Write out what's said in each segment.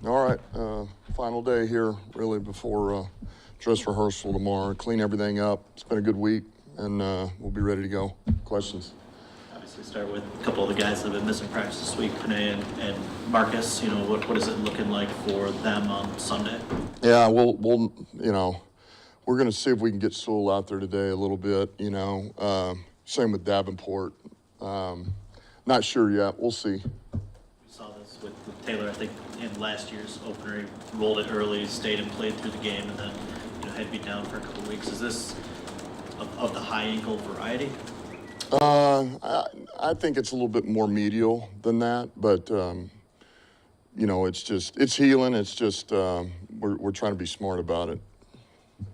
All right, final day here, really, before dress rehearsal tomorrow. Clean everything up. It's been a good week, and we'll be ready to go. Questions? Obviously, start with a couple of the guys that have been missing practice this week, Panay and Marcus. You know, what is it looking like for them on Sunday? Yeah, we'll we're going to see if we can get Sewell out there today a little bit. Same with Davenport. Not sure yet. We'll see. We saw this with Taylor, I think, in last year's opener. He rolled it early, stayed and played through the game, and then had to be down for a couple of weeks. Is this of the high ankle variety? I think it's a little bit more medial than that, but it's healing. It's just we're trying to be smart about it.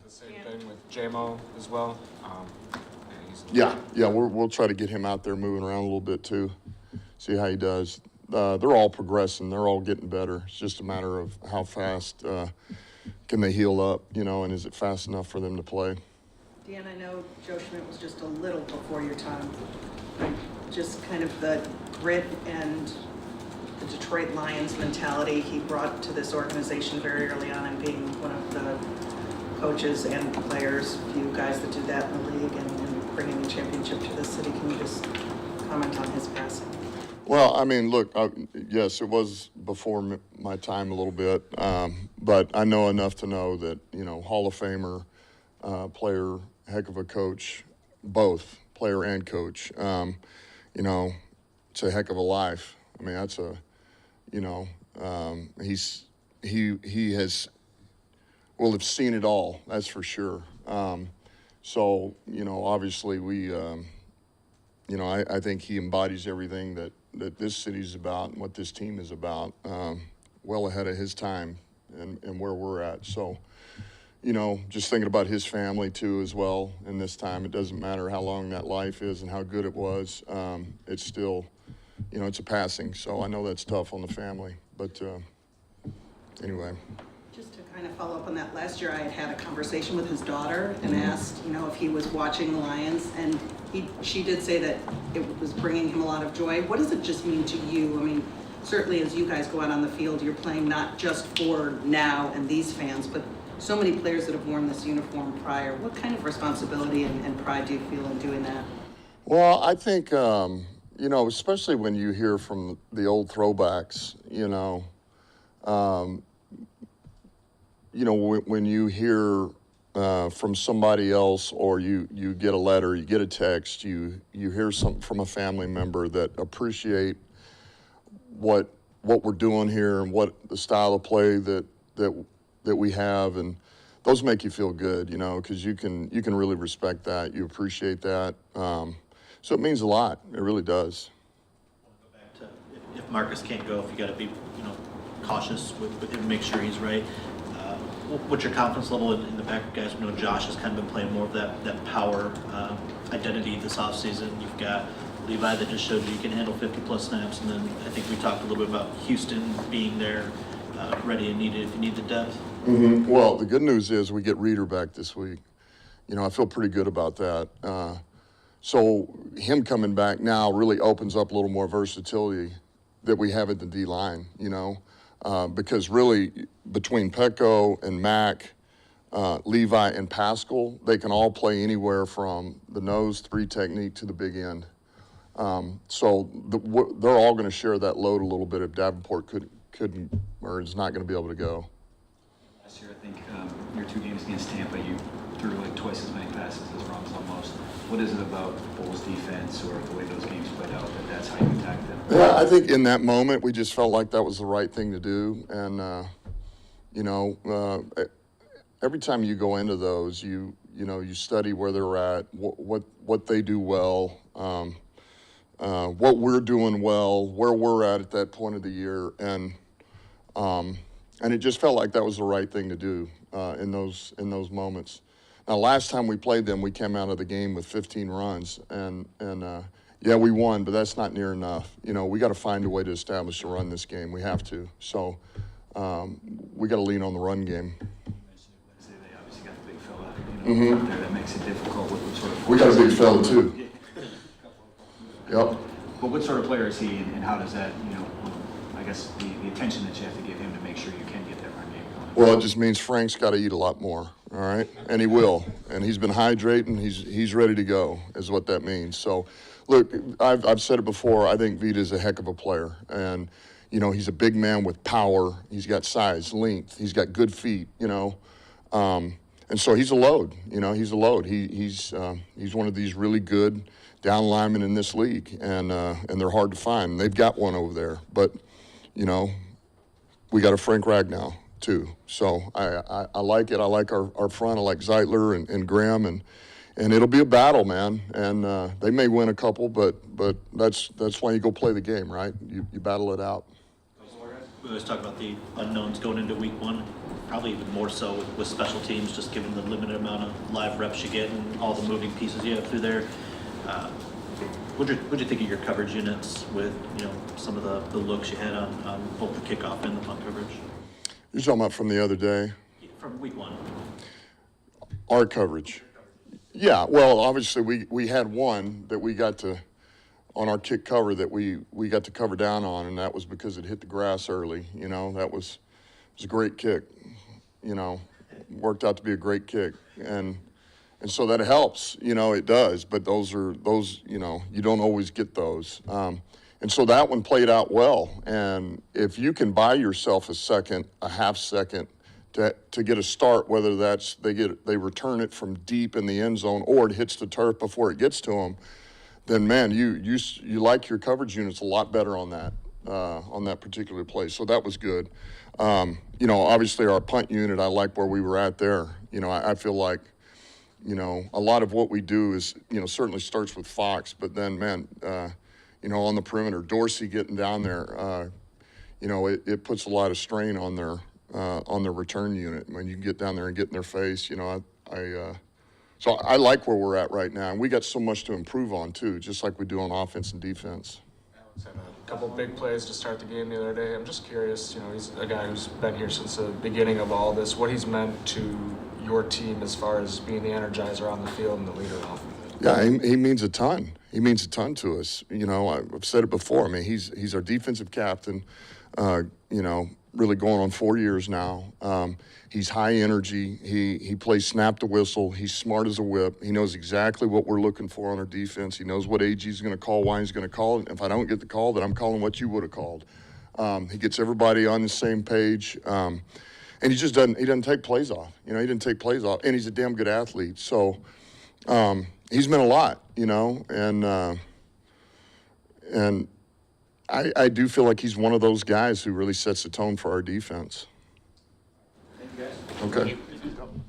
The same thing with JMO as well. Yeah, we'll try to get him out there moving around a little bit too, see how he does. They're all progressing. They're all getting better. It's just a matter of how fast can they heal up, and is it fast enough for them to play? Dan, I know Joe Schmidt was just a little before your time. Just kind of the grit and the Detroit Lions mentality he brought to this organization very early on, and being one of the coaches and players, few guys that did that in the league, and bringing the championship to the city. Can you just comment on his passing? Well, I mean, look, yes, it was before my time a little bit, but I know enough to know that, Hall of Famer, player, heck of a coach, both player and coach. It's a heck of a life. I mean, that's he has, will have seen it all, that's for sure. So, obviously we, I think he embodies everything that this city's about and what this team is about, well ahead of his time and where we're at. So, just thinking about his family too as well in this time. It doesn't matter how long that life is and how good it was. It's still, it's a passing. So I know that's tough on the family. But anyway. Just to kind of follow up on that, last year I had a conversation with his daughter and asked, if he was watching the Lions, and she did say that it was bringing him a lot of joy. What does it just mean to you? I mean, certainly as you guys go out on the field, you're playing not just for now and these fans, but so many players that have worn this uniform prior. What kind of responsibility and pride do you feel in doing that? Well, I think, especially when you hear from the old throwbacks, when you hear from somebody else, or you get a letter, you get a text, you hear something from a family member that appreciate what we're doing here and what the style of play that we have, and those make you feel good, because you can really respect that, you appreciate that. So it means a lot. It really does. Go back to if Marcus can't go, if you got to be cautious with him, make sure he's right. What's your confidence level in the back guys? We know Josh has kind of been playing more of that power identity this offseason. You've got Levi that just showed you can handle 50-plus snaps, and then I think we talked a little bit about Houston being there, ready and needed if you need the depth. Mm-hmm. Well, the good news is we get Reeder back this week. I feel pretty good about that. So him coming back now really opens up a little more versatility that we have at the D-line, because really between Petco and Mack, Levi and Pascal, they can all play anywhere from the nose 3 technique to the big end. So they're all going to share that load a little bit if Davenport couldn't or is not going to be able to go. Last year, I think your 2 games against Tampa, you threw like twice as many passes as Rams almost. What is it about Bulls defense or the way those games played out that's how you attacked them? Yeah, I think in that moment we just felt like that was the right thing to do, and every time you go into those, you study where they're at, what they do well, what we're doing well, where we're at that point of the year, and it just felt like that was the right thing to do in those moments. Now, last time we played them, we came out of the game with 15 runs, and yeah, we won, but that's not near enough. We got to find a way to establish a run this game. We have to. So we got to lean on the run game. They obviously got the big fella, up there that makes it difficult. What sort of we got a big fella too. Yep. But what sort of player is he, and how does that, I guess the attention that you have to give him to make sure you Well, it just means Frank's got to eat a lot more, all right? And he will. And he's been hydrating. He's ready to go, is what that means. So, look, I've said it before. I think Vita's a heck of a player. And, you know, he's a big man with power. He's got size, length. He's got good feet, you know. And so he's a load, you know. He's a load. He's one of these really good down linemen in this league. And they're hard to find. They've got one over there. But, you know, we got a Frank Ragnow too. So I like it. I like our front. I like Zeitler and Graham, and it'll be a battle, man. And they may win a couple, but that's why you go play the game, right? You battle it out. We always talk about the unknowns going into week one, probably even more so with special teams, just given the limited amount of live reps you get and all the moving pieces you have through there. What'd you think of your coverage units with, you know, some of the looks you had on both the kickoff and the punt coverage? You're talking about from the other day? From week one. Our coverage. Yeah, well, obviously we had one that we got to, on our kick cover, that we got to cover down on, and that was because it hit the grass early. You know, it was a great kick. You know, worked out to be a great kick, and so that helps. You know, it does. But those, you know, you don't always get those. And so that one played out well. And if you can buy yourself a half second to get a start, whether that's they return it from deep in the end zone or it hits the turf before it gets to them, then man, you like your coverage units a lot better on that particular play. So that was good. You know, obviously our punt unit, I like where we were at there. You know, I feel like, you know, a lot of what we do is, you know, certainly starts with Fox, but then man, you know, on the perimeter, Dorsey getting down there, you know, it puts a lot of strain on their return unit. When you get down there and get in their face, you know, so I like where we're at right now. And we got so much to improve on too, just like we do on offense and defense. Alex had a couple big plays to start the game the other day. I'm just curious, you know, he's a guy who's been here since the beginning of all this, what he's meant to your team as far as being the energizer on the field and the leader off of it. Yeah, he means a ton. He means a ton to us. You know, I've said it before. I mean, he's our defensive captain, you know, really going on 4 years now. He's high energy. He plays snap to whistle. He's smart as a whip. He knows exactly what we're looking for on our defense. He knows what AG's going to call, why he's going to call it. If I don't get the call, then I'm calling what you would have called. He gets everybody on the same page. And he just doesn't take plays off. You know, he didn't take plays off. And he's a damn good athlete. So he's meant a lot, you know, and I do feel like he's one of those guys who really sets the tone for our defense. Thank you, guys. Okay. Thank you.